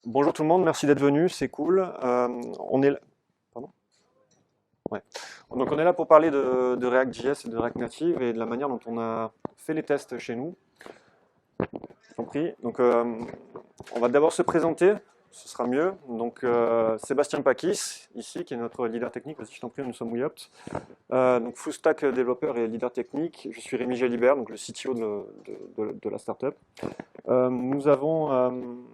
Bonjour tout le monde, merci d'être venu, c'est cool. On est là... Pardon? Ouais. Donc on est là pour parler de React.js et de React Native et de la manière dont on a fait les tests chez nous. Je t'en prie. Donc on va d'abord se présenter, ce sera mieux. Donc Sébastien Pakis, ici, qui est notre leader technique. Vas-y, je t'en prie, nous sommes WeOpt. Donc full stack développeur et leader technique. Je suis Rémi Gélibert, donc le CTO de la startup. Nous avons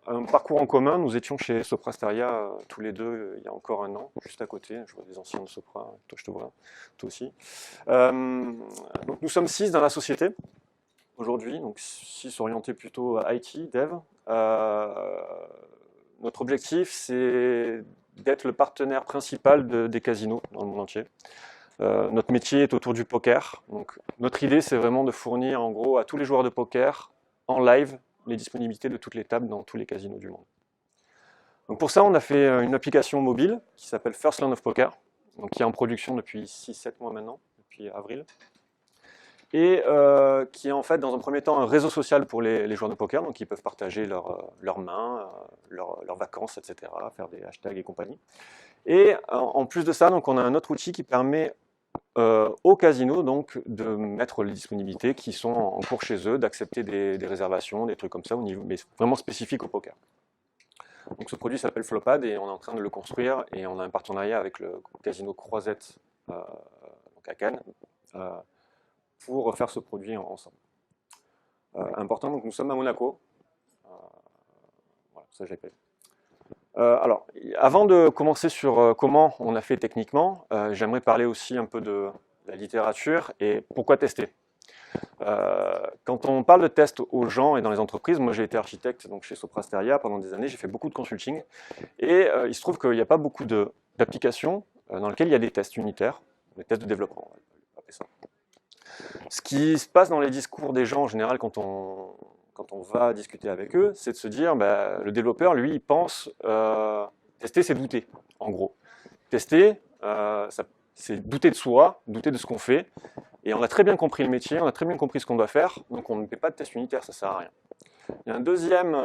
un parcours en commun. Nous étions chez Soprasteria tous les deux il y a encore un an, juste à côté. Je vois des anciens de Sopra. Toi, je te vois. Toi aussi. Donc nous sommes 6 dans la société aujourd'hui, donc 6 orientés plutôt à IT, Dev. Notre objectif, c'est d'être le partenaire principal des casinos dans le monde entier. Notre métier est autour du poker. Donc, notre idée, c'est vraiment de fournir en gros à tous les joueurs de poker en live les disponibilités de toutes les tables dans tous les casinos du monde. Donc pour ça, on a fait une application mobile qui s'appelle First Land of Poker, donc qui est en production depuis 6-7 mois maintenant, depuis avril, et qui est en fait dans un premier temps un réseau social pour les joueurs de poker, donc ils peuvent partager leurs mains, leurs vacances, etc., faire des hashtags et compagnie. Et en plus de ça, donc on a un autre outil qui permet au casino donc de mettre les disponibilités qui sont en cours chez eux, d'accepter des réservations, des trucs comme ça, au niveau, mais vraiment spécifiques au poker. Donc ce produit s'appelle Flopad et on est en train de le construire et on a un partenariat avec le casino Croisette donc à Cannes pour faire ce produit ensemble. Important, donc nous sommes à Monaco. Voilà, ça j'ai fait. Alors, avant de commencer sur comment on a fait techniquement, j'aimerais parler aussi un peu de la littérature et pourquoi tester. Quand on parle de test aux gens et dans les entreprises, moi j'ai été architecte donc chez Soprasteria pendant des années, j'ai fait beaucoup de consulting et il se trouve qu'il n'y a pas beaucoup d'applications dans lesquelles il y a des tests unitaires, des tests de développement, on va appeler ça. Ce qui se passe dans les discours des gens en général quand on va discuter avec eux, c'est de se dire, bah, le développeur, lui, il pense tester, c'est douter, en gros. Tester, c'est douter de soi, douter de ce qu'on fait. Et on a très bien compris le métier, on a très bien compris ce qu'on doit faire, donc on ne fait pas de test unitaire, ça ne sert à rien. Il y a un deuxième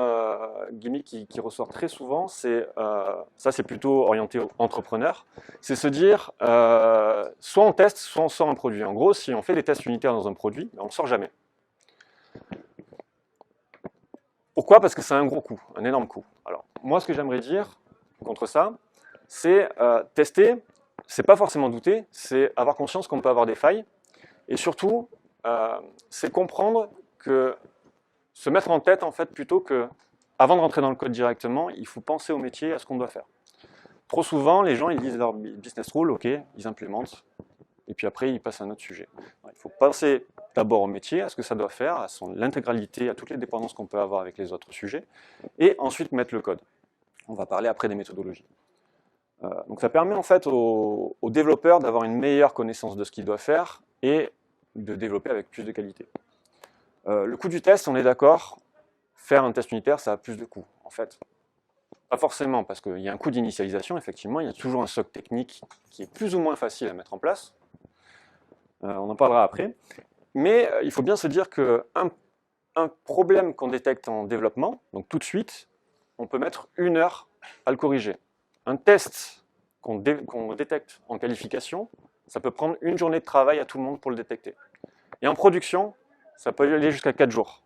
gimmick qui ressort très souvent, ça c'est plutôt orienté entrepreneur, c'est se dire, soit on teste, soit on sort un produit. En gros, si on fait des tests unitaires dans un produit, on ne le sort jamais. Pourquoi? Parce que c'est un gros coût, un énorme coût. Alors, moi, ce que j'aimerais dire contre ça, c'est tester, c'est pas forcément douter, c'est avoir conscience qu'on peut avoir des failles, et surtout, c'est comprendre que se mettre en tête, en fait, plutôt que, avant de rentrer dans le code directement, il faut penser au métier, à ce qu'on doit faire. Trop souvent, les gens, ils lisent leur business rule, ok, ils implémentent, et puis après, ils passent à un autre sujet. Il faut penser d'abord au métier, à ce que ça doit faire, à l'intégralité, à toutes les dépendances qu'on peut avoir avec les autres sujets, et ensuite mettre le code. On va parler après des méthodologies. Donc ça permet en fait aux développeurs d'avoir une meilleure connaissance de ce qu'ils doivent faire et de développer avec plus de qualité. Le coût du test, on est d'accord, faire un test unitaire, ça a plus de coûts, en fait. Pas forcément, parce qu'il y a un coût d'initialisation, effectivement, il y a toujours un socle technique qui est plus ou moins facile à mettre en place. On en parlera après. Mais il faut bien se dire qu'un problème qu'on détecte en développement, donc tout de suite, on peut mettre 1 heure à le corriger. Un test qu'on détecte en qualification, ça peut prendre 1 journée de travail à tout le monde pour le détecter. Et en production, ça peut aller jusqu'à 4 jours.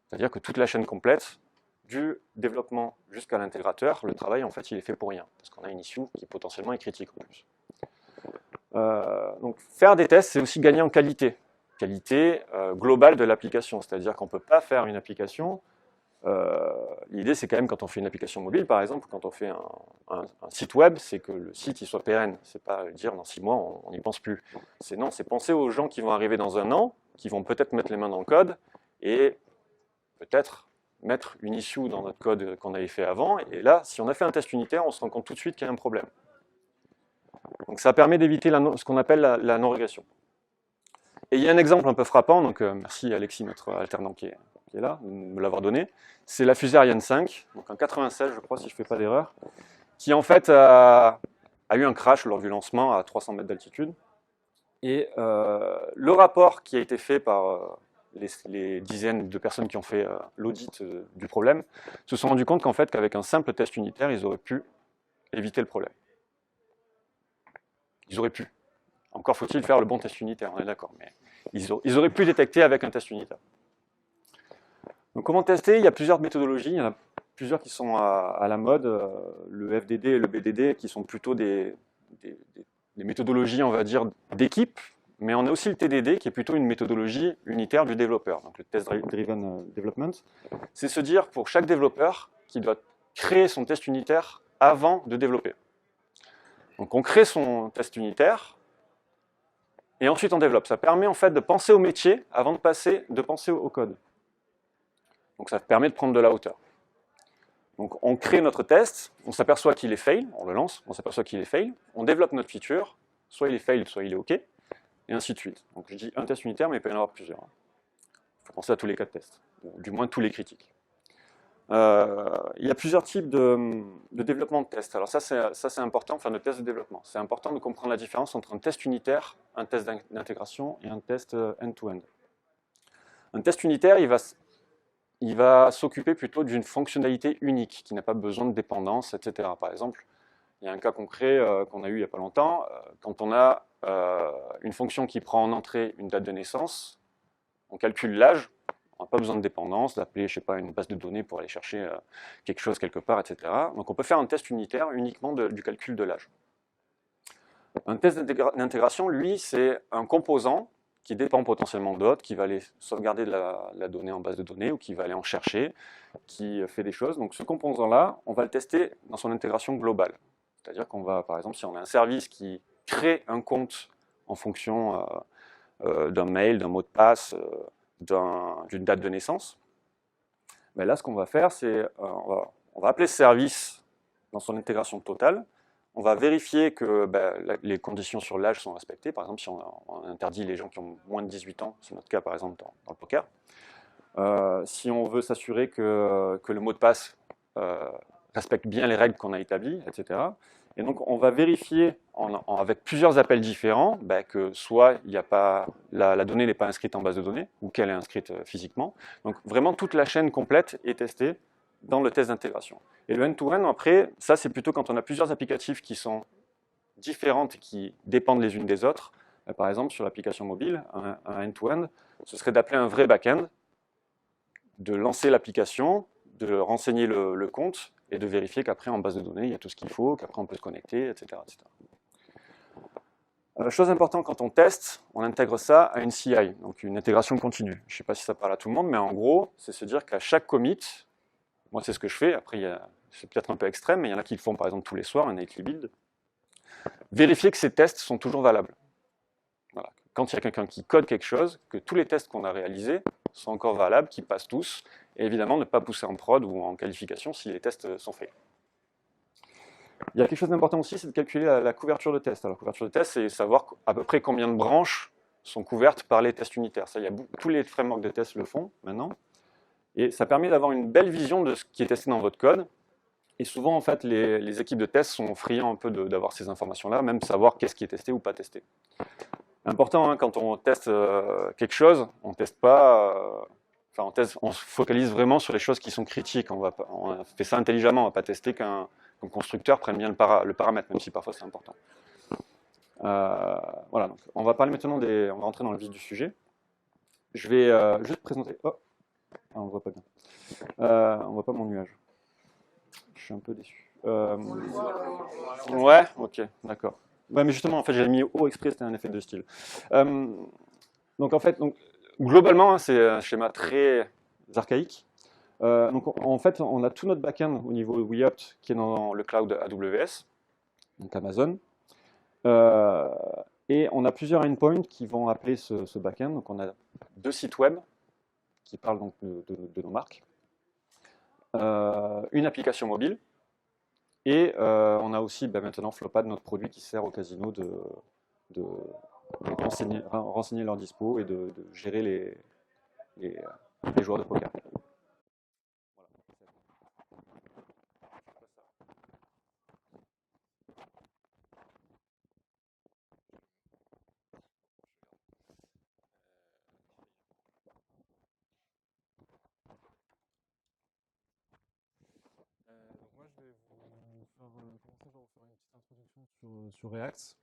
C'est-à-dire que toute la chaîne complète, du développement jusqu'à l'intégrateur, le travail, en fait, il est fait pour rien. Parce qu'on a une issue qui potentiellement est critique en plus. Donc faire des tests, c'est aussi gagner en qualité. Qualité globale de l'application. C'est-à-dire qu'on ne peut pas faire une application. L'idée, c'est quand même quand on fait une application mobile, par exemple, quand on fait un site web, c'est que le site il soit pérenne. C'est pas dire dans 6 mois, on n'y pense plus. Non, c'est penser aux gens qui vont arriver dans un an, qui vont peut-être mettre les mains dans le code et peut-être mettre une issue dans notre code qu'on avait fait avant. Et là, si on a fait un test unitaire, on se rend compte tout de suite qu'il y a un problème. Donc ça permet d'éviter ce qu'on appelle la non-régression. Et il y a un exemple un peu frappant, donc merci Alexis, notre alternant qui est là, de me l'avoir donné. C'est la fusée Ariane 5, donc en 96, je crois, si je ne fais pas d'erreur, qui en fait a eu un crash lors du lancement à 300 mètres d'altitude. Et le rapport qui a été fait par les dizaines de personnes qui ont fait l'audit du problème, se sont rendus compte qu'en fait, qu'avec un simple test unitaire, ils auraient pu éviter le problème. Ils auraient pu. Encore faut-il faire le bon test unitaire, on est d'accord, mais ils auraient pu détecter avec un test unitaire. Donc comment tester? Il y a plusieurs méthodologies, il y en a plusieurs qui sont à la mode, le FDD et le BDD, qui sont plutôt des méthodologies, on va dire, d'équipe, mais on a aussi le TDD, qui est plutôt une méthodologie unitaire du développeur, donc le Test Driven Development. C'est se dire, pour chaque développeur, qu'il doit créer son test unitaire avant de développer. Donc on crée son test unitaire, et ensuite on développe. Ça permet en fait de penser au métier avant de penser au code. Donc ça permet de prendre de la hauteur. Donc on crée notre test, on s'aperçoit qu'il est fail, on le lance, on s'aperçoit qu'il est fail, on développe notre feature, soit il est fail, soit il est OK, et ainsi de suite. Donc je dis un test unitaire, mais il peut y en avoir plusieurs. Il faut penser à tous les cas de test, ou du moins tous les critiques. Il y a plusieurs types de développement de tests. Alors ça c'est important, enfin de tests de développement. C'est important de comprendre la différence entre un test unitaire, un test d'intégration et un test end-to-end. Un test unitaire, il va s'occuper plutôt d'une fonctionnalité unique, qui n'a pas besoin de dépendance, etc. Par exemple, il y a un cas concret qu'on a eu il n'y a pas longtemps, quand on a une fonction qui prend en entrée une date de naissance, on calcule l'âge, on n'a pas besoin de dépendance, d'appeler, je sais pas, une base de données pour aller chercher quelque chose quelque part, etc. Donc on peut faire un test unitaire uniquement du calcul de l'âge. Un test d'intégration, lui, c'est un composant qui dépend potentiellement d'autres, qui va aller sauvegarder la donnée en base de données ou qui va aller en chercher, qui fait des choses. Donc ce composant-là, on va le tester dans son intégration globale. C'est-à-dire qu'on va, par exemple, si on a un service qui crée un compte en fonction d'un mail, d'un mot de passe, d'une date de naissance, ben là, ce qu'on va faire, c'est on va appeler ce service dans son intégration totale. On va vérifier que les conditions sur l'âge sont respectées. Par exemple, si on interdit les gens qui ont moins de 18 ans, c'est notre cas par exemple dans le poker. Si on veut s'assurer que le mot de passe respecte bien les règles qu'on a établies, etc. Et donc on va vérifier avec plusieurs appels différents que soit il y a pas, la donnée n'est pas inscrite en base de données ou qu'elle est inscrite physiquement. Donc vraiment toute la chaîne complète est testée dans le test d'intégration. Et le end-to-end, après, ça c'est plutôt quand on a plusieurs applicatifs qui sont différentes et qui dépendent les unes des autres. Par exemple, sur l'application mobile, un end-to-end, ce serait d'appeler un vrai back-end, de lancer l'application, de renseigner le compte et de vérifier qu'après en base de données, il y a tout ce qu'il faut, qu'après on peut se connecter, etc. etc. Chose importante, quand on teste, on intègre ça à une CI, donc une intégration continue. Je ne sais pas si ça parle à tout le monde, mais en gros, c'est se dire qu'à chaque commit, moi c'est ce que je fais, après c'est peut-être un peu extrême, mais il y en a qui le font par exemple tous les soirs, un nightly build, vérifier que ces tests sont toujours valables. Voilà. Quand il y a quelqu'un qui code quelque chose, que tous les tests qu'on a réalisés sont encore valables, qu'ils passent tous, et évidemment ne pas pousser en prod ou en qualification si les tests sont faits. Il y a quelque chose d'important aussi, c'est de calculer la couverture de test. Alors, la couverture de test, c'est savoir à peu près combien de branches sont couvertes par les tests unitaires. Ça, tous les frameworks de tests le font maintenant. Et ça permet d'avoir une belle vision de ce qui est testé dans votre code. Et souvent, en fait, les équipes de test sont friands un peu d'avoir ces informations-là, même savoir qu'est-ce qui est testé ou pas testé. Important, hein, quand on teste quelque chose, on teste pas... on se focalise vraiment sur les choses qui sont critiques. On fait ça intelligemment, on ne va pas tester qu'un constructeur prenne bien le paramètre, même si parfois c'est important. Voilà, donc on va parler maintenant on va rentrer dans le vif du sujet. Je vais juste présenter... Oh, on ne voit pas bien. On ne voit pas mon nuage. Je suis un peu déçu. Ouais, ok, d'accord. Ouais, mais justement, en fait, j'ai mis haut exprès, c'était un effet de style. Donc en fait, globalement, hein, c'est un schéma très archaïque. Donc en fait, on a tout notre back-end au niveau WeOpt qui est dans le cloud AWS, donc Amazon. Et on a plusieurs endpoints qui vont appeler ce back-end. Donc on a 2 sites web qui parlent donc de nos marques, une application mobile, et on a aussi maintenant Flopad, notre produit qui sert au casino de renseigner leur dispo et de gérer les joueurs de poker. commencer par vous faire une petite introduction sur React.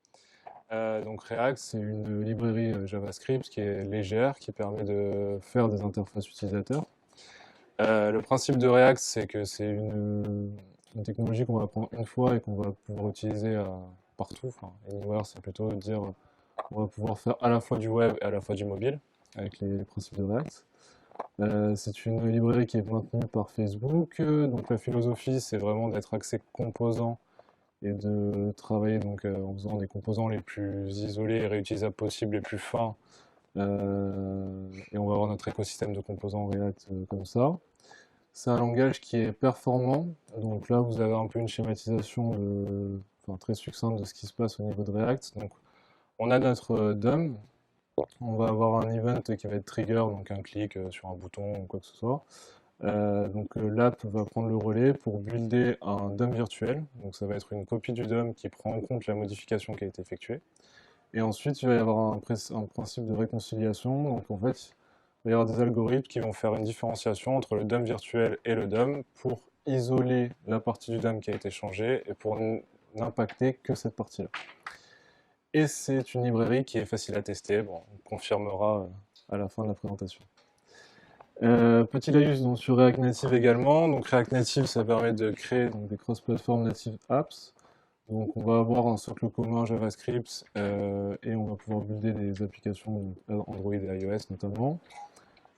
Donc React, c'est une librairie JavaScript qui est légère, qui permet de faire des interfaces utilisateurs. Le principe de React, c'est que c'est une technologie qu'on va prendre une fois et qu'on va pouvoir utiliser partout. Enfin, anywhere, c'est plutôt dire on va pouvoir faire à la fois du web et à la fois du mobile avec les principes de React. C'est une librairie qui est maintenue par Facebook. Donc la philosophie, c'est vraiment d'être axé composant et de travailler donc, en faisant des composants les plus isolés et réutilisables possibles, les plus fins. Et on va avoir notre écosystème de composants React comme ça. C'est un langage qui est performant. Donc là, vous avez un peu une schématisation enfin, très succincte de ce qui se passe au niveau de React. Donc on a notre DOM. On va avoir un event qui va être trigger, donc un clic sur un bouton ou quoi que ce soit. L'app va prendre le relais pour builder un DOM virtuel. Donc ça va être une copie du DOM qui prend en compte la modification qui a été effectuée. Et ensuite, il va y avoir un principe de réconciliation. Donc en fait, il va y avoir des algorithmes qui vont faire une différenciation entre le DOM virtuel et le DOM pour isoler la partie du DOM qui a été changée et pour n'impacter que cette partie-là. Et c'est une librairie qui est facile à tester. Bon, on confirmera à la fin de la présentation. Petit laïus donc, sur React Native également. Donc React Native, ça permet de créer donc, des cross-platform native apps. Donc on va avoir un socle commun JavaScript et on va pouvoir builder des applications Android et iOS notamment.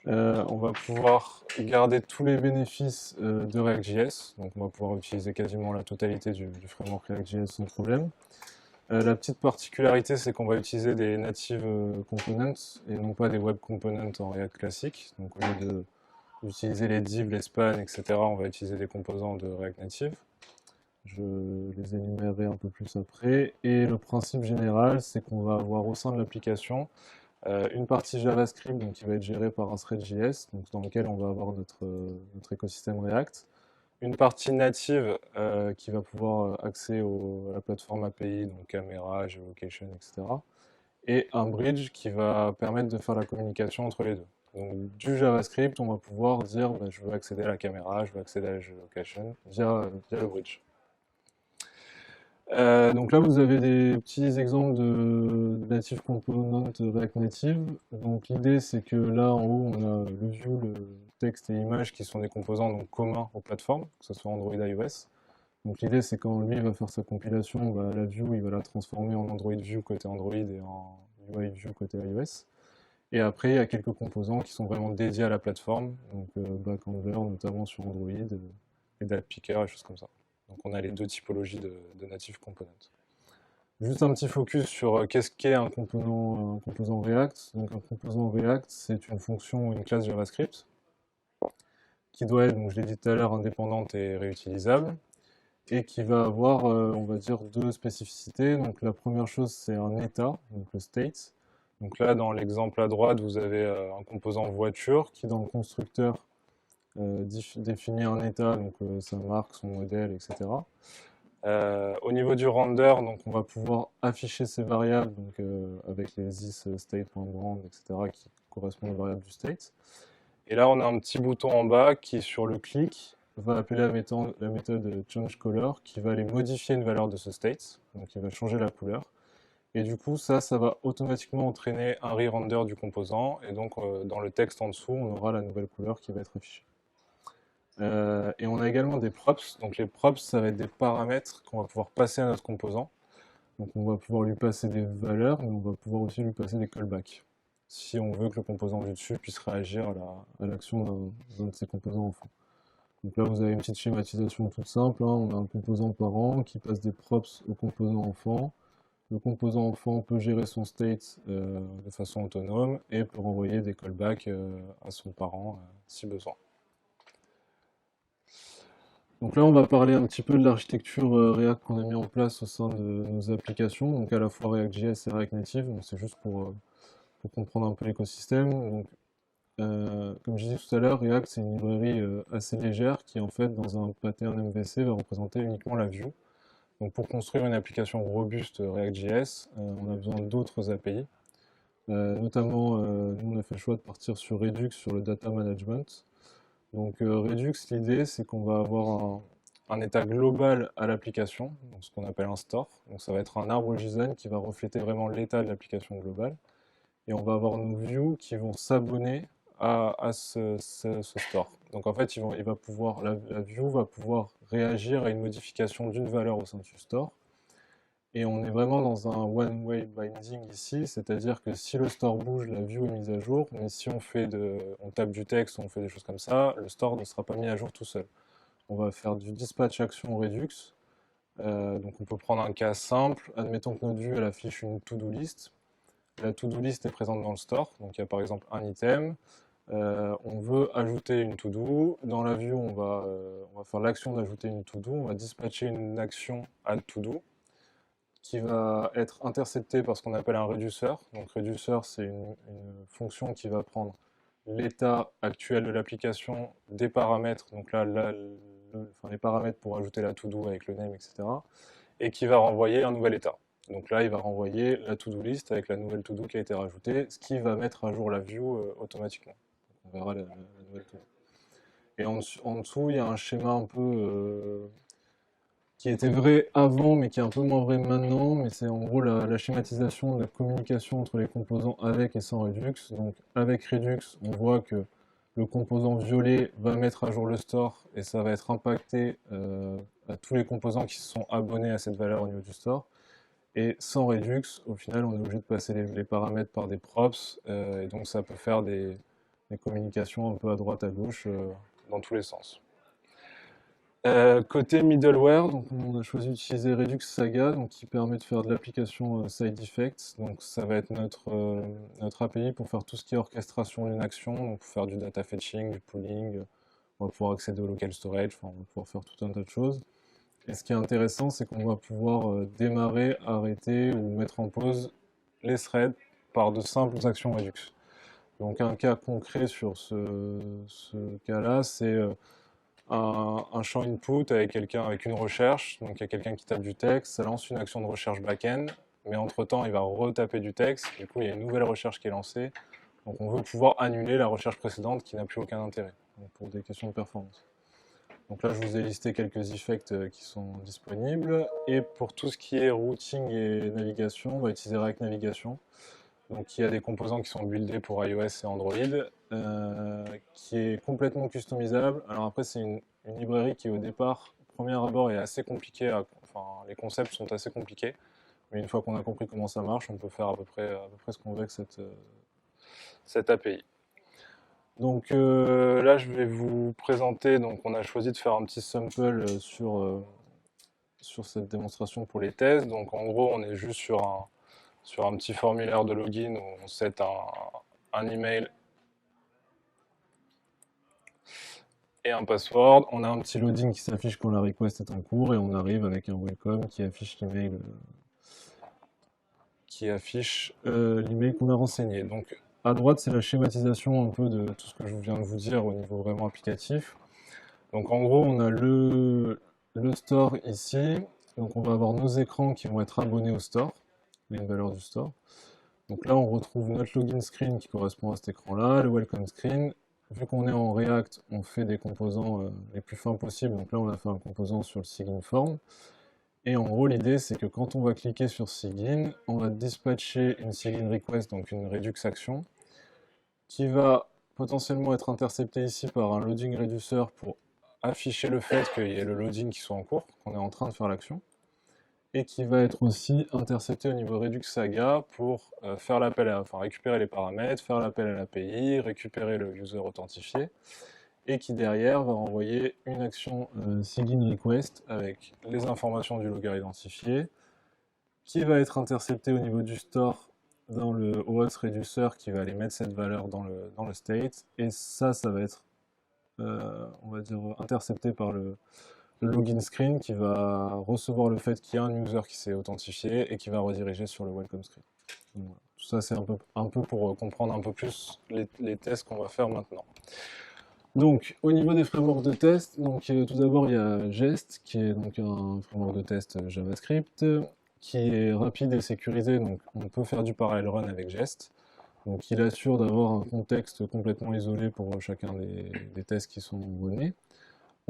On va pouvoir garder tous les bénéfices de React.js. Donc on va pouvoir utiliser quasiment la totalité du framework React.js sans problème. La petite particularité, c'est qu'on va utiliser des native components et non pas des web components en React classique. Donc au lieu d'utiliser les divs, les spans, etc., on va utiliser des composants de React Native. Je les énumérerai un peu plus après. Et le principe général, c'est qu'on va avoir au sein de l'application une partie JavaScript donc, qui va être gérée par un thread.js, donc, dans lequel on va avoir notre écosystème React. Une partie native qui va pouvoir accéder à la plateforme API, donc caméra, geolocation, etc. Et un bridge qui va permettre de faire la communication entre les deux. Donc du JavaScript, on va pouvoir dire bah, je veux accéder à la caméra, je veux accéder à la geolocation via le bridge. Donc là, vous avez des petits exemples de Native Component React Native. Donc l'idée, c'est que là, en haut, on a le view, le texte et image qui sont des composants donc, communs aux plateformes, que ce soit Android et iOS. Donc l'idée, c'est quand lui va faire sa compilation, bah, la view, il va la transformer en Android View côté Android et en UI View côté iOS. Et après, il y a quelques composants qui sont vraiment dédiés à la plateforme, donc Backendler notamment sur Android et DappPicker et choses comme ça. Donc on a les deux typologies de native components. Juste un petit focus sur qu'est-ce qu'est un composant React. Donc un composant React, c'est une fonction ou une classe JavaScript qui doit être, donc je l'ai dit tout à l'heure, indépendante et réutilisable et qui va avoir, on va dire, deux spécificités. Donc la première chose, c'est un état, donc le state. Donc là, dans l'exemple à droite, vous avez un composant voiture qui, dans le constructeur, définit un état, donc sa marque, son modèle, etc. Au niveau du render, donc on va pouvoir afficher ces variables donc, avec les is state.brand, etc. qui correspondent aux variables du state. Et là, on a un petit bouton en bas qui, sur le clic, va appeler la méthode changeColor qui va aller modifier une valeur de ce state, donc il va changer la couleur. Et du coup, ça va automatiquement entraîner un re-render du composant, et donc dans le texte en dessous, on aura la nouvelle couleur qui va être affichée. Et on a également des props. Donc les props, ça va être des paramètres qu'on va pouvoir passer à notre composant. Donc on va pouvoir lui passer des valeurs, mais on va pouvoir aussi lui passer des callbacks. Si on veut que le composant du dessus puisse réagir à l'action d'un de ses composants enfants. Donc là, vous avez une petite schématisation toute simple. Hein. On a un composant parent qui passe des props au composant enfant. Le composant enfant peut gérer son state de façon autonome et peut renvoyer des callbacks à son parent si besoin. Donc là, on va parler un petit peu de l'architecture React qu'on a mis en place au sein de nos applications, donc à la fois React.js et React Native. Donc c'est juste pour comprendre un peu l'écosystème. Donc, comme je disais tout à l'heure, React c'est une librairie assez légère qui en fait dans un pattern MVC va représenter uniquement la view. Donc pour construire une application robuste React.js, on a besoin d'autres API. Notamment, nous on a fait le choix de partir sur Redux, sur le data management. Donc Redux, l'idée c'est qu'on va avoir un état global à l'application, donc ce qu'on appelle un store. Donc ça va être un arbre JSON qui va refléter vraiment l'état de l'application globale. Et on va avoir nos views qui vont s'abonner à ce store. Donc en fait, la view va pouvoir réagir à une modification d'une valeur au sein du store. Et on est vraiment dans un one-way binding ici, c'est-à-dire que si le store bouge, la view est mise à jour, mais si on tape du texte ou on fait des choses comme ça, le store ne sera pas mis à jour tout seul. On va faire du dispatch action Redux. Donc on peut prendre un cas simple, admettons que notre view elle affiche une to-do list. La to-do list est présente dans le store, donc il y a par exemple un item. On veut ajouter une to-do. Dans la view, on va faire l'action d'ajouter une to-do. On va dispatcher une action add to-do qui va être interceptée par ce qu'on appelle un réduceur. Donc réduceur, c'est une fonction qui va prendre l'état actuel de l'application, des paramètres, donc là, les paramètres pour ajouter la to-do avec le name, etc. Et qui va renvoyer un nouvel état. Donc là, il va renvoyer la to-do list avec la nouvelle to-do qui a été rajoutée, ce qui va mettre à jour la view automatiquement. On verra la nouvelle to-do. Et en dessous, il y a un schéma un peu qui était vrai avant, mais qui est un peu moins vrai maintenant. Mais c'est en gros la schématisation de la communication entre les composants avec et sans Redux. Donc avec Redux, on voit que le composant violet va mettre à jour le store et ça va être impacté à tous les composants qui se sont abonnés à cette valeur au niveau du store. Et sans Redux, au final, on est obligé de passer les paramètres par des props, et donc ça peut faire des communications un peu à droite à gauche, dans tous les sens. Côté middleware, donc on a choisi d'utiliser Redux Saga, donc qui permet de faire de l'application side effects. Donc ça va être notre API pour faire tout ce qui est orchestration d'une action, donc pour faire du data fetching, du pooling, on va pouvoir accéder au local storage, enfin, on va pouvoir faire tout un tas de choses. Et ce qui est intéressant, c'est qu'on va pouvoir démarrer, arrêter ou mettre en pause les threads par de simples actions Redux. Donc un cas concret sur ce cas-là, c'est un champ input avec avec une recherche. Donc il y a quelqu'un qui tape du texte, ça lance une action de recherche back-end, mais entre-temps il va retaper du texte, du coup il y a une nouvelle recherche qui est lancée. Donc on veut pouvoir annuler la recherche précédente qui n'a plus aucun intérêt, donc pour des questions de performance. Donc là, je vous ai listé quelques effects qui sont disponibles. Et pour tout ce qui est routing et navigation, on va utiliser React Navigation. Donc il y a des composants qui sont buildés pour iOS et Android, qui est complètement customisable. Alors après, c'est une librairie qui au départ, au premier abord, est assez compliquée. Enfin, les concepts sont assez compliqués. Mais une fois qu'on a compris comment ça marche, on peut faire à peu près ce qu'on veut avec cette API. Donc là, je vais vous présenter, donc on a choisi de faire un petit sample sur cette démonstration pour les tests. Donc en gros, on est juste sur un petit formulaire de login où on set un email et un password. On a un petit loading qui s'affiche quand la request est en cours et on arrive avec un welcome qui affiche l'email qu'on a renseigné. Donc à droite, c'est la schématisation un peu de tout ce que je viens de vous dire au niveau vraiment applicatif. Donc en gros, on a le store ici. Donc on va avoir nos écrans qui vont être abonnés au store, les valeurs du store. Donc là, on retrouve notre login screen qui correspond à cet écran-là, le welcome screen. Vu qu'on est en React, on fait des composants les plus fins possibles. Donc là, on a fait un composant sur le sign form. Et en gros, l'idée, c'est que quand on va cliquer sur Sigin, on va dispatcher une Sigin request, donc une Redux action, qui va potentiellement être interceptée ici par un loading reducer pour afficher le fait qu'il y ait le loading qui soit en cours, qu'on est en train de faire l'action, et qui va être aussi intercepté au niveau Redux Saga pour faire récupérer les paramètres, faire l'appel à l'API, récupérer le user authentifié, et qui derrière va envoyer une action Sigin Request avec les informations du logger identifié, qui va être interceptée au niveau du store dans le OAuth Reducer qui va aller mettre cette valeur dans le state, et ça va être, on va dire, intercepté par le login screen qui va recevoir le fait qu'il y a un user qui s'est authentifié et qui va rediriger sur le welcome screen. Donc, voilà. Tout ça, c'est un peu pour comprendre un peu plus les tests qu'on va faire maintenant. Donc, au niveau des frameworks de test, donc, tout d'abord il y a Jest, qui est donc un framework de test JavaScript, qui est rapide et sécurisé, donc on peut faire du parallel run avec Jest. Donc il assure d'avoir un contexte complètement isolé pour chacun des tests qui sont donnés.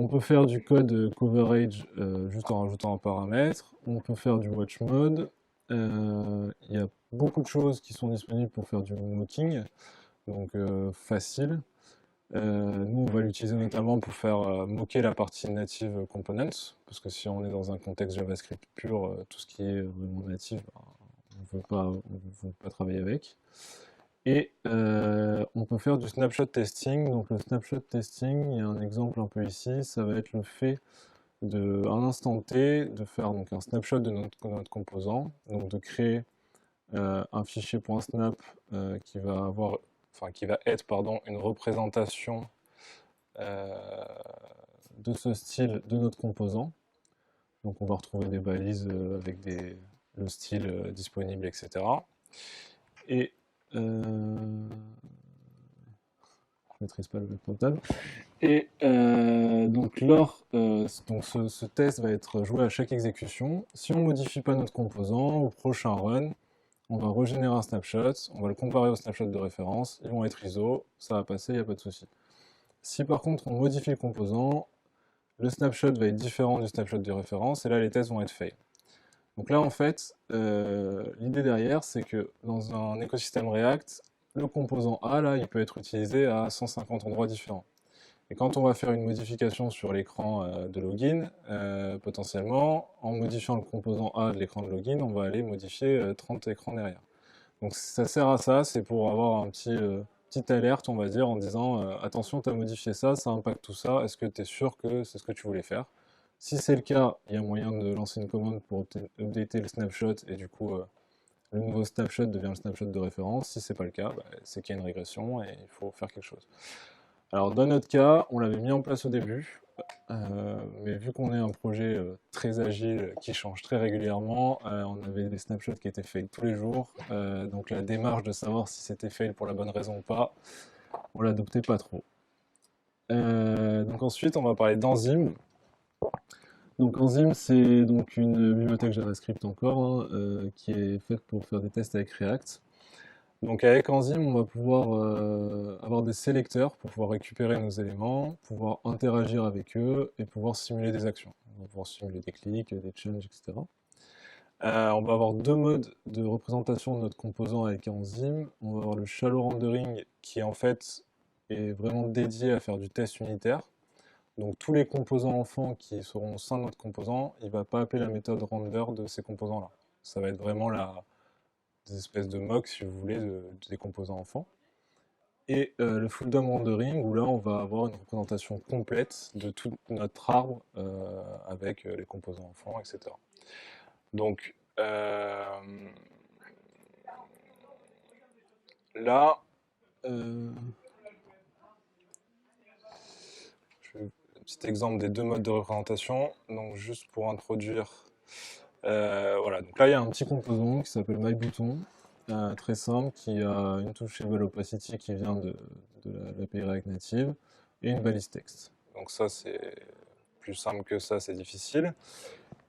On peut faire du code coverage juste en rajoutant un paramètre. On peut faire du watch mode. Il y a beaucoup de choses qui sont disponibles pour faire du mocking, donc facile. Nous, on va l'utiliser notamment pour faire moquer la partie native components, parce que si on est dans un contexte JavaScript pur, tout ce qui est vraiment natif, bah, on ne veut pas travailler avec. Et on peut faire du snapshot testing. Donc le snapshot testing, il y a un exemple un peu ici, ça va être le fait de, à un instant T, de faire donc un snapshot de notre composant, donc de créer un fichier .snap qui va avoir, enfin qui va être pardon, une représentation de ce style de notre composant. Donc on va retrouver des balises avec le style disponible, etc. Et je maîtrise pas le web total. Et donc, ce test va être joué à chaque exécution. Si on ne modifie pas notre composant, au prochain run, on va régénérer un snapshot, on va le comparer au snapshot de référence, ils vont être ISO, ça va passer, il n'y a pas de souci. Si par contre on modifie le composant, le snapshot va être différent du snapshot de référence, et là les tests vont être fails. Donc là en fait, l'idée derrière, c'est que dans un écosystème React, le composant A, là, il peut être utilisé à 150 endroits différents. Et quand on va faire une modification sur l'écran de login, potentiellement, en modifiant le composant A de l'écran de login, on va aller modifier 30 écrans derrière. Donc ça sert à ça, c'est pour avoir un petite alerte, on va dire, en disant attention, tu as modifié ça, ça impacte tout ça, est-ce que tu es sûr que c'est ce que tu voulais faire? Si c'est le cas, il y a moyen de lancer une commande pour updater le snapshot, et du coup, le nouveau snapshot devient le snapshot de référence. Si c'est pas le cas, bah, c'est qu'il y a une régression et il faut faire quelque chose. Alors dans notre cas, on l'avait mis en place au début, mais vu qu'on est un projet très agile qui change très régulièrement, on avait des snapshots qui étaient faits tous les jours, donc la démarche de savoir si c'était fail pour la bonne raison ou pas, on l'adoptait pas trop. Donc ensuite, on va parler d'Enzyme. Donc Enzyme, c'est donc une bibliothèque JavaScript encore, hein, qui est faite pour faire des tests avec React. Donc avec Enzyme, on va pouvoir avoir des sélecteurs pour pouvoir récupérer nos éléments, pouvoir interagir avec eux et pouvoir simuler des actions. On va pouvoir simuler des clics, des changes, etc. On va avoir deux modes de représentation de notre composant avec Enzyme. On va avoir le shallow rendering qui en fait est vraiment dédié à faire du test unitaire. Donc tous les composants enfants qui seront au sein de notre composant, il ne va pas appeler la méthode render de ces composants-là. Ça va être vraiment des espèces de mocks, si vous voulez, des composants enfants. Et le full DOM rendering, où là, on va avoir une représentation complète de tout notre arbre avec les composants enfants, etc. Donc là, un petit exemple des deux modes de représentation. Donc juste pour introduire, voilà. Donc là, il y a un petit composant qui s'appelle MyButton. Très simple, qui a une touchable opacity qui vient de l'API React Native et une balise texte. Donc ça, c'est plus simple que ça, c'est difficile.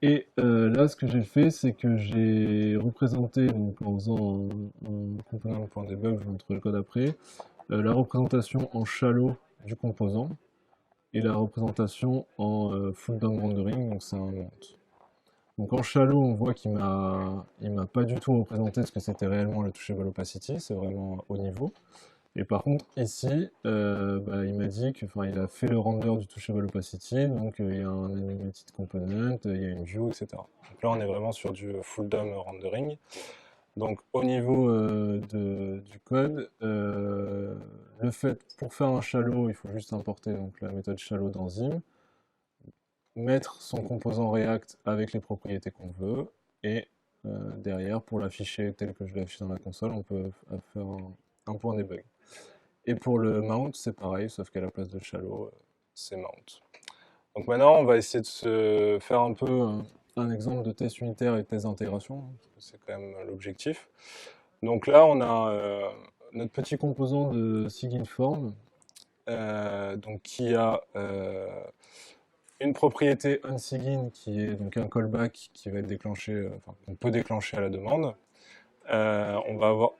Et là, ce que j'ai fait, c'est que j'ai représenté, donc en faisant un component.debug, je vous montre le code après, la représentation en shallow du composant et la représentation en full DOM rendering, donc c'est un mount. Donc en shallow, on voit qu'il m'a pas du tout représenté ce que c'était réellement la touchable opacity, c'est vraiment haut niveau. Et par contre, ici, bah, il m'a dit que, il a fait le render du touchable opacity, donc il y a un animated component, il y a une view, etc. Donc là, on est vraiment sur du full DOM rendering. Donc au niveau du code, le fait, pour faire un shallow, il faut juste importer donc, la méthode shallow d'Enzyme, mettre son composant React avec les propriétés qu'on veut, et derrière, pour l'afficher tel que je l'affiche dans la console, on peut faire un point debug. Et pour le mount, c'est pareil, sauf qu'à la place de shallow, c'est mount. Donc maintenant, on va essayer de se faire un peu un exemple de test unitaire et de test d'intégration, c'est quand même l'objectif. Donc là, on a notre petit composant de SIGINFORM, donc qui a une propriété onSigin qui est donc un callback qui va être déclenché, qu'on peut déclencher à la demande. On va avoir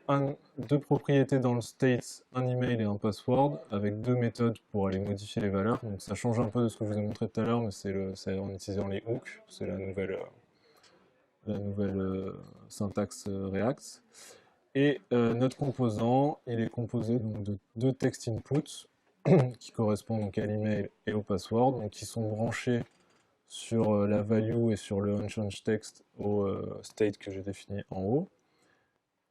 deux propriétés dans le state, un email et un password, avec deux méthodes pour aller modifier les valeurs. Donc ça change un peu de ce que je vous ai montré tout à l'heure, mais c'est en utilisant les hooks, c'est la nouvelle syntaxe React. Et notre composant, il est composé donc, de deux text inputs qui correspondent donc à l'email et au password, donc qui sont branchés sur la value et sur le unchange text au state que j'ai défini en haut.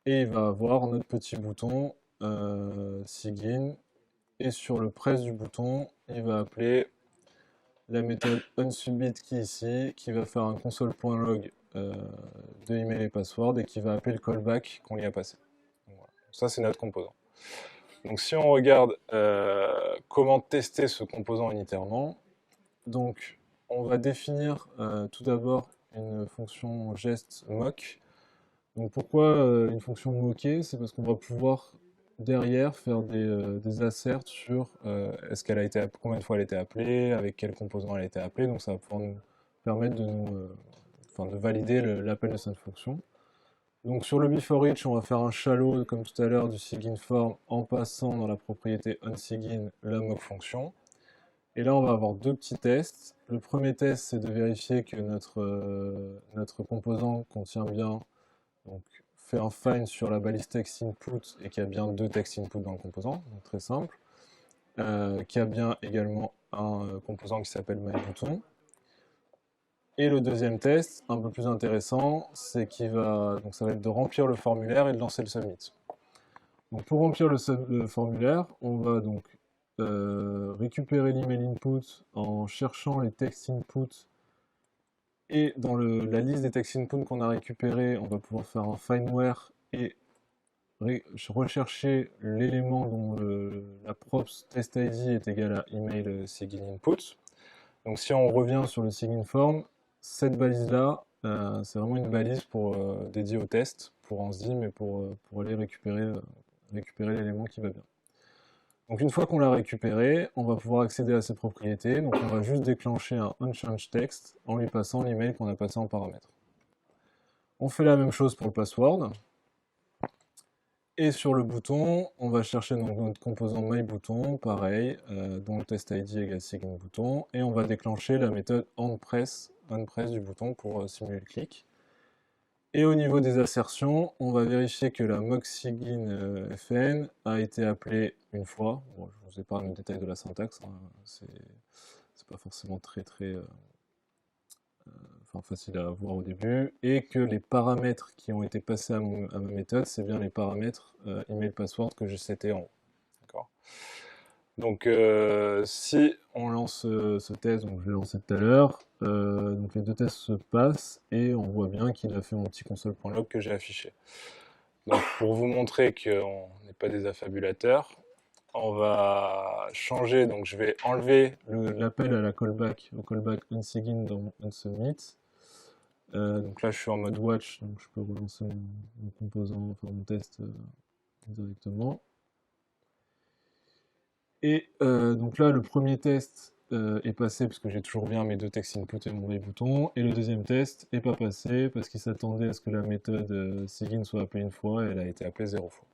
Et il va avoir notre petit bouton sigin, et sur le press du bouton, il va appeler la méthode unsubmit qui est ici, qui va faire un console.log de email et password et qui va appeler le callback qu'on y a passé. Donc, voilà. Ça, c'est notre composant. Donc si on regarde comment tester ce composant unitairement, donc on va définir tout d'abord une fonction gest mock. Donc pourquoi une fonction moquée? C'est parce qu'on va pouvoir derrière faire des asserts sur combien de fois elle a été appelée, avec quel composant elle a été appelée, donc ça va pouvoir nous permettre de valider l'appel de cette fonction. Donc sur le before each, on va faire un shallow comme tout à l'heure du sigin form en passant dans la propriété onSigin la mock fonction. Et là on va avoir deux petits tests. Le premier test, c'est de vérifier que notre composant contient bien, donc fait un find sur la balise text input et qu'il y a bien deux text input dans le composant, donc très simple. Qu'il y a bien également un composant qui s'appelle myButton. Et le deuxième test, un peu plus intéressant, c'est donc ça va être de remplir le formulaire et de lancer le submit. Donc pour remplir le formulaire, on va donc récupérer l'email input en cherchant les text input, et dans la liste des text input qu'on a récupéré, on va pouvoir faire un find where et rechercher l'élément dont la props test ID est égale à email sigin input. Donc si on revient sur le sigin form, cette balise-là, c'est vraiment une balise dédiée au test, pour Enzym et pour aller récupérer l'élément qui va bien. Donc une fois qu'on l'a récupéré, on va pouvoir accéder à ses propriétés. Donc on va juste déclencher un unchange text en lui passant l'email qu'on a passé en paramètre. On fait la même chose pour le password. Et sur le bouton, on va chercher donc notre composant myButton, pareil, dont le test ID égale sigin bouton, et on va déclencher la méthode onPress du bouton pour simuler le clic. Et au niveau des assertions, on va vérifier que la mock sigin fn a été appelée une fois. Bon, je vous épargne le détail de la syntaxe, hein, c'est pas forcément très facile à voir au début, et que les paramètres qui ont été passés à ma méthode, c'est bien les paramètres email password que j'ai seté en haut. Donc si on lance ce test, donc je l'ai lancé tout à l'heure, donc les deux tests se passent et on voit bien qu'il a fait mon petit console.log que j'ai affiché. Donc pour vous montrer qu'on n'est pas des affabulateurs, on va changer, donc je vais enlever l'appel à la callback, au callback onSigin dans onSubmit. Donc là je suis en mode watch, donc je peux relancer mon composant, enfin mon test directement. Et donc là le premier test est passé parce que j'ai toujours bien mes deux text input et mon myButton, et le deuxième test n'est pas passé parce qu'il s'attendait à ce que la méthode sigin soit appelée une fois et elle a été appelée 0 fois.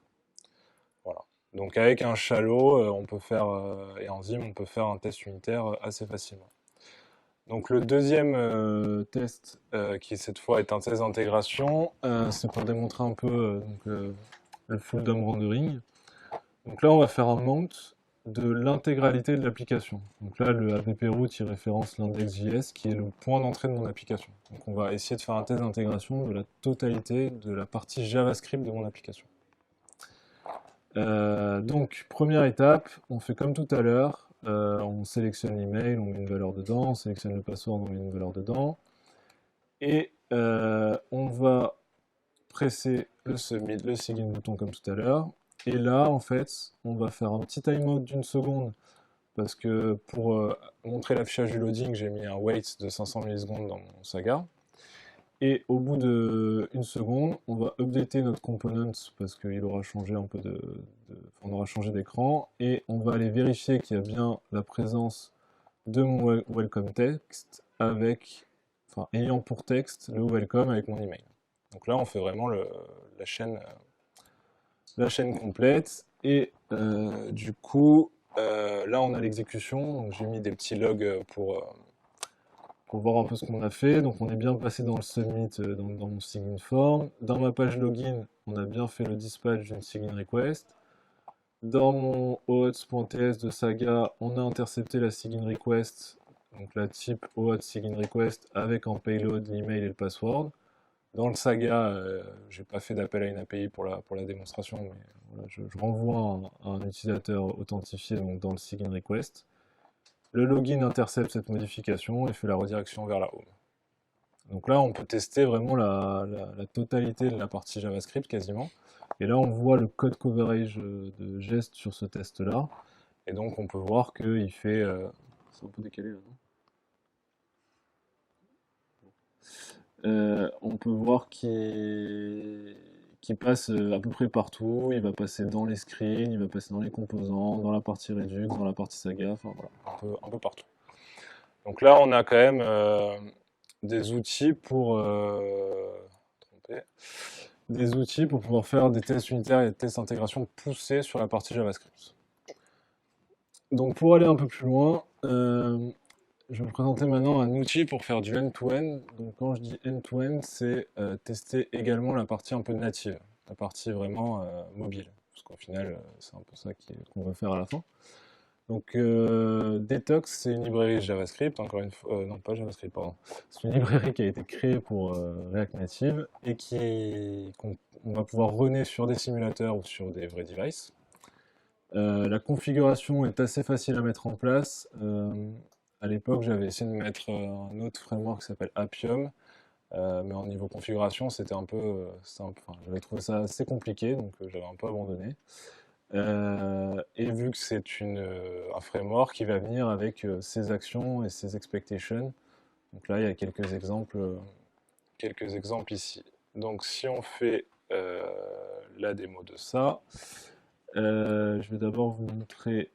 Voilà. Donc avec un shallow, on peut faire, et Enzym, on peut faire un test unitaire assez facilement. Donc le deuxième test, qui cette fois est un test d'intégration, c'est pour démontrer un peu le full DOM rendering. Donc là on va faire un mount de l'intégralité de l'application. Donc là le app-root il référence l'index.js qui est le point d'entrée de mon application. Donc on va essayer de faire un test d'intégration de la totalité de la partie JavaScript de mon application. Donc première étape, on fait comme tout à l'heure, on sélectionne l'email, on met une valeur dedans, on sélectionne le password, on met une valeur dedans, et on va presser le submit, le sigin bouton comme tout à l'heure, et là en fait on va faire un petit timeout d'une seconde, parce que pour montrer l'affichage du loading, j'ai mis un wait de 500 millisecondes dans mon Saga. Et au bout d'une seconde, on va updater notre component parce qu'il aura changé un peu on aura changé d'écran, et on va aller vérifier qu'il y a bien la présence de mon welcome text ayant pour texte le welcome avec mon email. Donc là, on fait vraiment la chaîne complète. Et du coup, là, on a l'exécution. Donc j'ai mis des petits logs pour voir un peu ce qu'on a fait. Donc on est bien passé dans le submit, dans mon sign form. Dans ma page login, on a bien fait le dispatch d'une sign request. Dans mon auth.ts de Saga, on a intercepté la sign request, donc la type auth sign request avec en payload l'email et le password. Dans le Saga, j'ai pas fait d'appel à une API pour la démonstration, mais voilà, je renvoie un utilisateur authentifié donc dans le sign request. Le login intercepte cette modification et fait la redirection vers la home. Donc là, on peut tester vraiment la totalité de la partie JavaScript quasiment. Et là, on voit le code coverage de geste sur ce test-là. Et donc, on peut voir qu'il fait... c'est un peu décalé là, non? On peut voir qu'il passe à peu près partout. Il va passer dans les screens, il va passer dans les composants, dans la partie Redux, dans la partie Saga, enfin voilà, un peu partout. Donc là, on a quand même des outils pour pouvoir faire des tests unitaires et des tests d'intégration poussés sur la partie JavaScript. Donc pour aller un peu plus loin, je vais vous présenter maintenant un outil pour faire du end-to-end. Donc quand je dis end-to-end, c'est tester également la partie un peu native, la partie vraiment mobile. Parce qu'au final, c'est un peu ça qu'on va faire à la fin. Donc Detox, c'est une librairie JavaScript, encore une fois, non pas JavaScript, pardon. C'est une librairie qui a été créée pour React Native et qu'on va pouvoir runner sur des simulateurs ou sur des vrais devices. La configuration est assez facile à mettre en place. À l'époque, j'avais essayé de mettre un autre framework qui s'appelle Appium, mais en niveau configuration, c'était un peu, enfin, j'avais trouvé ça assez compliqué, donc j'avais un peu abandonné. Et vu que c'est un framework qui va venir avec ses actions et ses expectations, donc là il y a quelques exemples ici. Donc si on fait la démo de ça, je vais d'abord vous montrer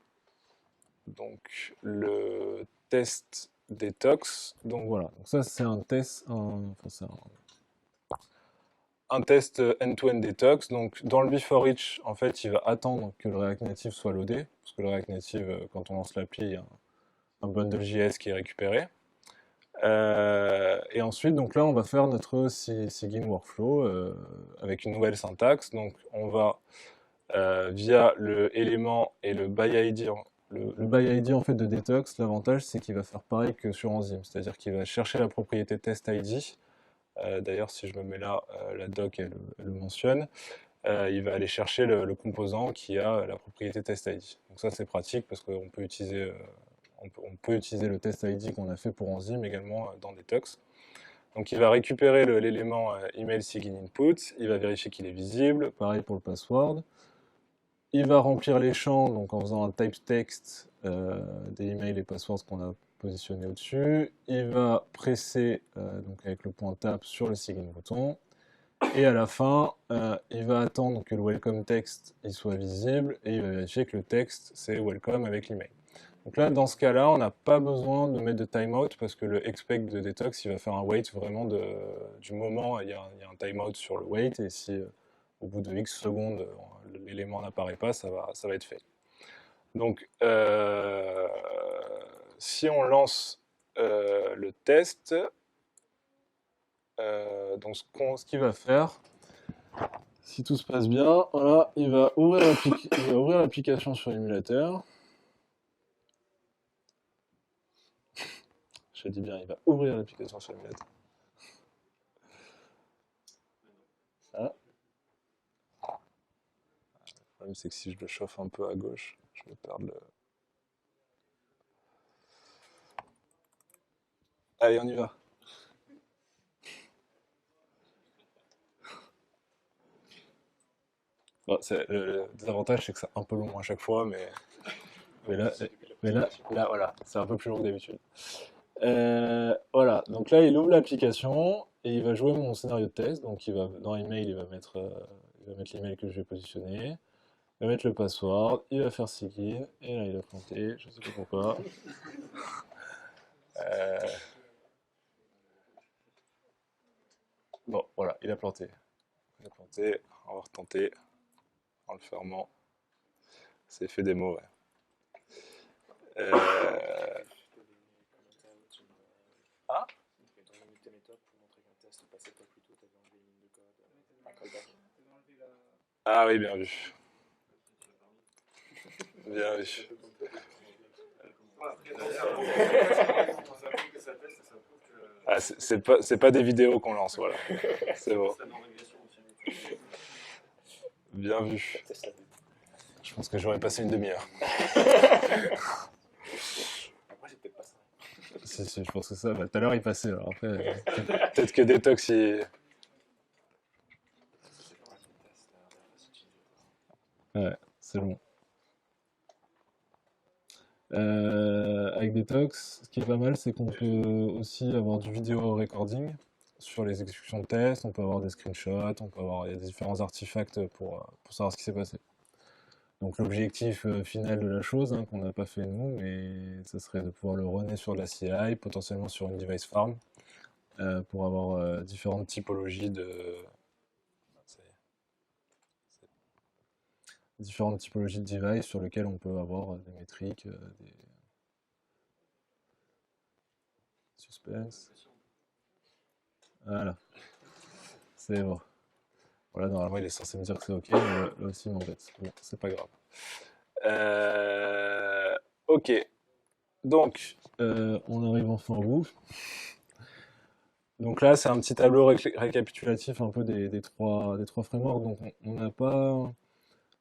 donc le test detox. Donc voilà, donc ça c'est un test, un test end-to-end detox. Donc dans le before each, en fait, il va attendre que le React Native soit loadé, parce que le React Native, quand on lance l'appli, il y a un bundle JS qui est récupéré. Et ensuite, donc là, on va faire notre Sigin workflow avec une nouvelle syntaxe. Donc on va via le élément et le by ID. Le by ID en fait de detox, l'avantage c'est qu'il va faire pareil que sur Enzyme, c'est-à-dire qu'il va chercher la propriété test ID. D'ailleurs, si je me mets là, la doc elle le mentionne. Il va aller chercher le composant qui a la propriété test ID. Donc ça c'est pratique parce qu'on peut utiliser, on peut utiliser le test ID qu'on a fait pour Enzyme également dans Detox. Donc il va récupérer l'élément email sign input, il va vérifier qu'il est visible, pareil pour le password. Il va remplir les champs donc en faisant un type text des emails et passwords qu'on a positionné au-dessus. Il va presser donc avec le point tab sur le sign bouton. Et à la fin, il va attendre que le welcome text il soit visible et il va vérifier que le texte c'est welcome avec l'email. Donc là, dans ce cas-là, on n'a pas besoin de mettre de timeout parce que le expect de detox il va faire un wait vraiment du moment. Il y a un timeout sur le wait et si au bout de X secondes l'élément n'apparaît pas, ça va être fait. Donc si on lance le test, donc ce qu'il va faire, si tout se passe bien, voilà, il va ouvrir l'application sur l'émulateur. Je dis bien, il va ouvrir l'application sur l'émulateur. Ah. Le problème, c'est que si je le chauffe un peu à gauche, je vais perdre le... Allez, on y va. Bon, le désavantage, c'est que c'est un peu long à chaque fois, mais là, voilà, c'est un peu plus long que d'habitude. Voilà, donc là, il ouvre l'application et il va jouer mon scénario de test. Donc, dans email, il va mettre l'email que je vais positionner. Il va mettre le password, il va faire sign, et là, il a planté, je sais pas pourquoi. Bon, voilà, il a planté. Il a planté, on va retenter en le fermant. C'est fait démo, ouais. Euh, Ah, ah oui, bien vu. Bien vu. Ah, c'est pas des vidéos qu'on lance, voilà. C'est bon. Bien vu. Je pense que j'aurais passé une demi-heure. Si, je pense que ça, bah, tout à l'heure il passait, alors après, Peut-être que Detox, il... ouais, c'est bon. Avec Detox, ce qui est pas mal, c'est qu'on peut aussi avoir du vidéo recording sur les exécutions de tests, on peut avoir des screenshots, on peut avoir il y a des différents artefacts pour savoir ce qui s'est passé. Donc l'objectif final de la chose, hein, qu'on n'a pas fait nous, mais ça serait de pouvoir le runner sur de la CI, potentiellement sur une device farm, pour avoir différentes typologies de devices sur lesquels on peut avoir des métriques, des suspense. Voilà, c'est bon. Voilà, normalement il est censé me dire que c'est ok, mais là aussi il m'embête. Bon, c'est pas grave. Ok. Donc, On arrive enfin au bout. donc là, c'est un petit tableau Récapitulatif un peu des trois frameworks. Donc on n'a pas,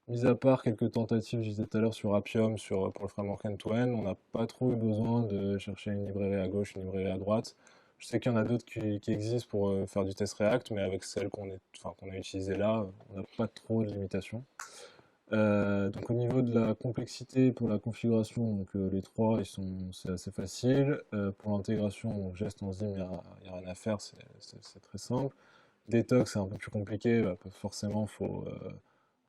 mis à part quelques tentatives, je disais tout à l'heure, sur Appium, pour le framework end-to-end, on n'a pas trop eu besoin de chercher une librairie à gauche, une librairie à droite. Je sais qu'il y en a d'autres qui existent pour faire du test React, mais avec celle qu'on a utilisée là, on n'a pas trop de limitations. Donc au niveau de la complexité pour la configuration, donc, les trois, c'est assez facile. Pour l'intégration, donc Jest Enzyme, il n'y a rien à faire, c'est très simple. Detox, c'est un peu plus compliqué, bah, forcément, il faut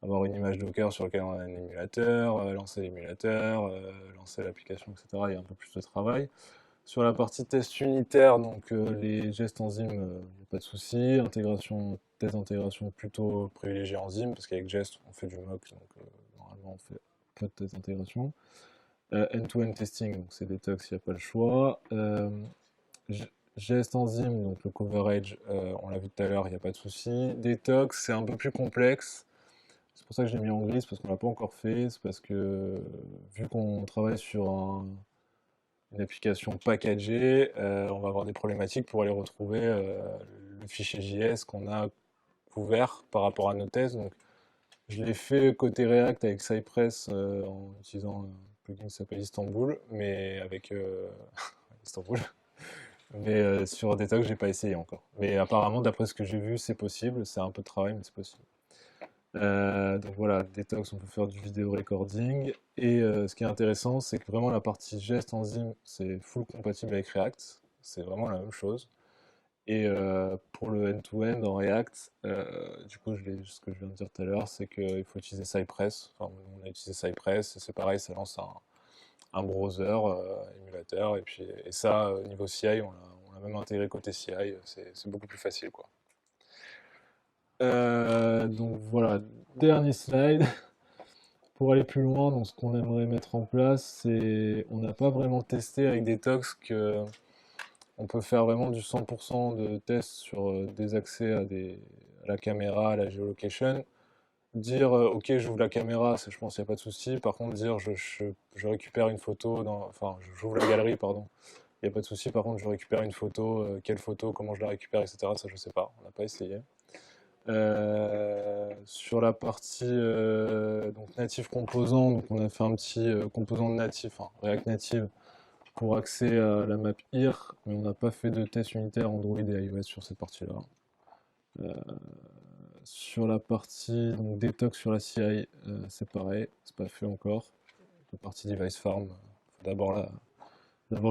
avoir une image Docker sur laquelle on a un émulateur, lancer l'émulateur, lancer l'application, etc. Il y a un peu plus de travail. Sur la partie test unitaire, donc les gestes enzymes, pas de souci. Intégration, test d'intégration plutôt privilégié enzyme, parce qu'avec Jest, on fait du mock, donc normalement on fait pas de test d'intégration. End-to-end testing, donc c'est Detox, il n'y a pas le choix. Jest enzyme, donc le coverage, on l'a vu tout à l'heure, il n'y a pas de souci. Detox, c'est un peu plus complexe. C'est pour ça que je l'ai mis en grise, parce qu'on l'a pas encore fait. C'est parce que, vu qu'on travaille sur une application packagée, on va avoir des problématiques pour aller retrouver le fichier JS qu'on a couvert par rapport à nos tests. Donc, je l'ai fait côté React avec Cypress en utilisant un plugin qui s'appelle Istanbul, mais avec Istanbul. Mais sur Detox, j'ai pas essayé encore. Mais apparemment, d'après ce que j'ai vu, c'est possible. C'est un peu de travail, mais c'est possible. Donc voilà, Detox, on peut faire du vidéo recording. Et ce qui est intéressant, c'est que vraiment la partie geste enzyme, c'est full compatible avec React. C'est vraiment la même chose. Et pour le end-to-end en React, du coup, ce que je viens de dire tout à l'heure, c'est qu'il faut utiliser Cypress. Enfin, on a utilisé Cypress, c'est pareil, ça lance un browser, émulateur. Et ça, niveau CI, on l'a même intégré côté CI, c'est beaucoup plus facile, quoi. Donc voilà, dernier slide. Pour aller plus loin, donc ce qu'on aimerait mettre en place, c'est, on n'a pas vraiment testé avec Detox que on peut faire vraiment du 100% de tests sur des accès à la caméra, à la géolocation. Dire ok, j'ouvre la caméra, je pense qu'il n'y a pas de souci. Par contre, dire je récupère une photo, enfin j'ouvre la galerie, pardon, il n'y a pas de souci. Par contre, je récupère une photo, quelle photo, comment je la récupère, etc. Ça, je sais pas, on n'a pas essayé. Sur la partie donc native composant, donc on a fait un petit composant de natif, enfin, React Native, pour accès à la map IR, mais on n'a pas fait de test unitaire Android et iOS sur cette partie-là. Sur la partie donc, Detox sur la CI, c'est pareil, c'est pas fait encore. La partie Device Farm, faut d'abord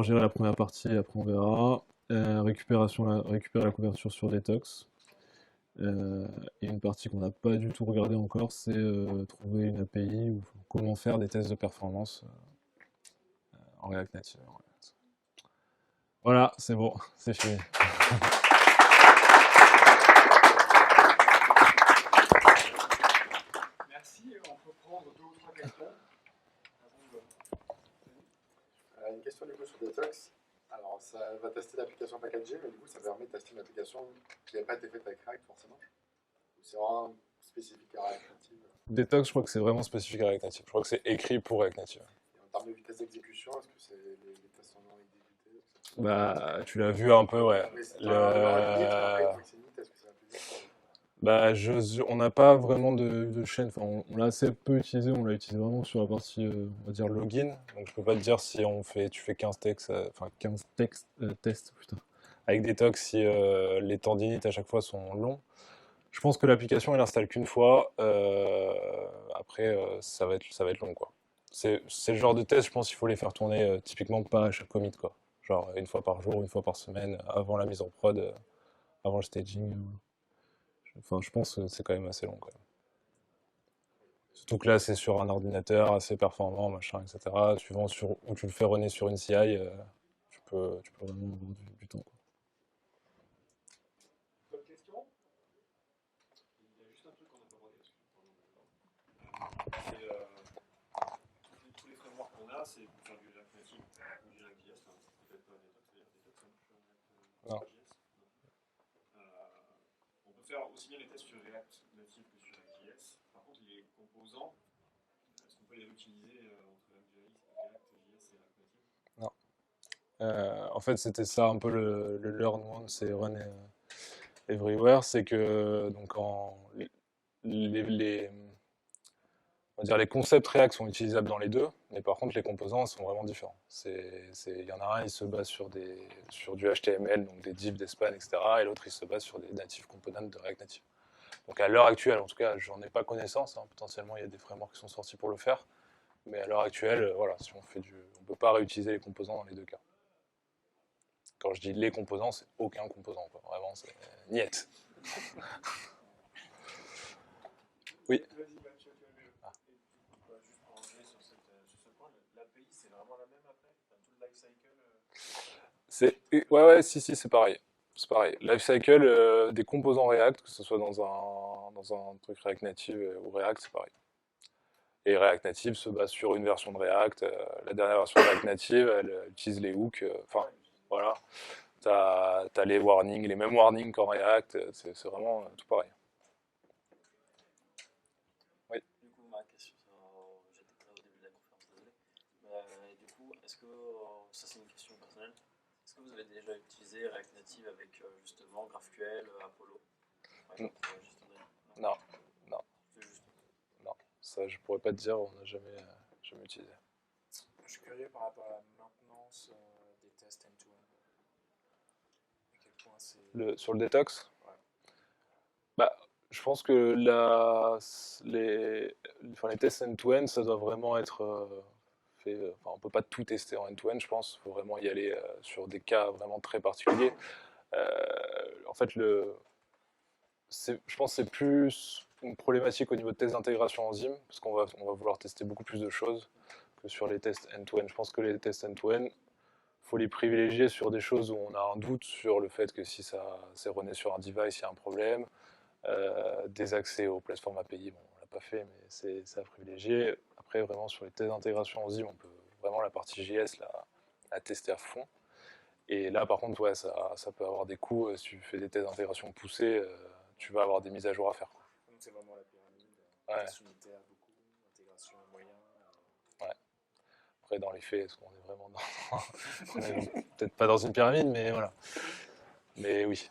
gérer la première partie, après on verra. Récupérer la couverture sur Detox. Et une partie qu'on n'a pas du tout regardé encore, c'est trouver une API ou comment faire des tests de performance en React Native. Voilà, c'est bon, c'est fini. tester une application qui n'a pas été faite avec React forcément? Ou c'est vraiment spécifique à React Native? Detox, je crois que c'est vraiment spécifique à React Native. Je crois que c'est écrit pour React Native. Et en termes de vitesse d'exécution, est-ce que c'est les tests sont non exécutés? Bah, tu l'as vu un peu, ouais. Après, c'est un limite, mais après, une Le... fois que c'est limite, est-ce que ça va plus vite? Bah, on n'a pas vraiment de chaîne. Enfin, on l'a assez peu utilisé. On l'a utilisé vraiment sur la partie, on va dire, login. Donc, je peux pas te dire si tu fais 15 textes, enfin 15 tests, putain, avec Detox, si les temps d'init à chaque fois sont longs. Je pense que l'application, elle installe qu'une fois. Après, ça va être long, quoi. C'est le genre de test, je pense qu'il faut les faire tourner typiquement pas à chaque commit, quoi. Genre une fois par jour, une fois par semaine, avant la mise en prod, avant le staging. Enfin, je pense que c'est quand même assez long, quoi. Surtout que là, c'est sur un ordinateur assez performant, machin, etc. Suivant où tu le fais runner sur une CI, tu peux vraiment avoir du temps, quoi. D'autres questions? Il y a juste un truc qu'on n'a pas abordé. C'est tous les frameworks qu'on a, c'est pour faire du React Native ou du React.js. Peut-être pas Detox, d'ailleurs, Detox, ça marche sur Non. React.js. On peut faire aussi bien les tests sur React Native que sur React.js. Par contre, les composants, est-ce qu'on peut les utiliser entre React.js et React Native? Non. En fait, c'était ça un peu le learn once et run everywhere, c'est que donc les, on va dire les concepts React sont utilisables dans les deux, mais par contre les composants sont vraiment différents. Il y en a un, il se base sur du HTML, donc des divs, des spans, etc. Et l'autre, il se base sur des native components de React Native. Donc à l'heure actuelle, en tout cas, j'en ai pas connaissance. Hein. Potentiellement, il y a des frameworks qui sont sortis pour le faire. Mais à l'heure actuelle, voilà, si on peut pas réutiliser les composants dans les deux cas. Quand je dis les composants, c'est aucun composant, quoi. Vraiment, c'est niet. Oui. Ah. Juste pour enchaîner sur ce point, l'API c'est vraiment la même après? Tout le lifecycle? Ouais, si, c'est pareil. C'est pareil. Lifecycle des composants React, que ce soit dans un truc React Native ou React, c'est pareil. Et React Native se base sur une version de React. La dernière version de React Native, elle utilise les hooks. Enfin, voilà. T'as les warnings, les mêmes warnings qu'en React. C'est vraiment tout pareil. Oui. Du coup, ma question, j'étais pas au début de la conférence, désolé. Mais du coup, est-ce que, ça c'est une question personnelle, est-ce que vous avez déjà utilisé React Native avec justement GraphQL, Apollo par exemple, Non, non, C'est juste. non. Ça, je pourrais pas te dire, on n'a jamais utilisé. Je suis curieux par rapport à la maintenance des tests end-to-end. À quel point c'est. Sur le detox? Ouais. Bah, je pense que les tests end-to-end, ça doit vraiment être fait. Enfin, on peut pas tout tester en end-to-end, je pense. Il faut vraiment y aller sur des cas vraiment très particuliers. En fait, je pense que c'est plus une problématique au niveau de tests d'intégration enzyme, parce on va vouloir tester beaucoup plus de choses que sur les tests end-to-end. Je pense que les tests end-to-end, faut les privilégier sur des choses où on a un doute sur le fait que si ça s'est runné sur un device, il y a un problème. Des accès aux plateformes API, bon, on l'a pas fait, mais c'est à privilégier. Après, vraiment, sur les tests d'intégration enzyme, on peut vraiment la partie JS la tester à fond. Et là, par contre, ouais, ça peut avoir des coûts. Si tu fais des tests d'intégration poussés, tu vas avoir des mises à jour à faire, quoi. Donc c'est vraiment la pyramide. Ouais. Test unitaire, beaucoup. Intégration moyen. Ouais. Après, dans les faits, est-ce qu'on est vraiment dans... on est peut-être pas dans une pyramide, mais voilà. Mais oui.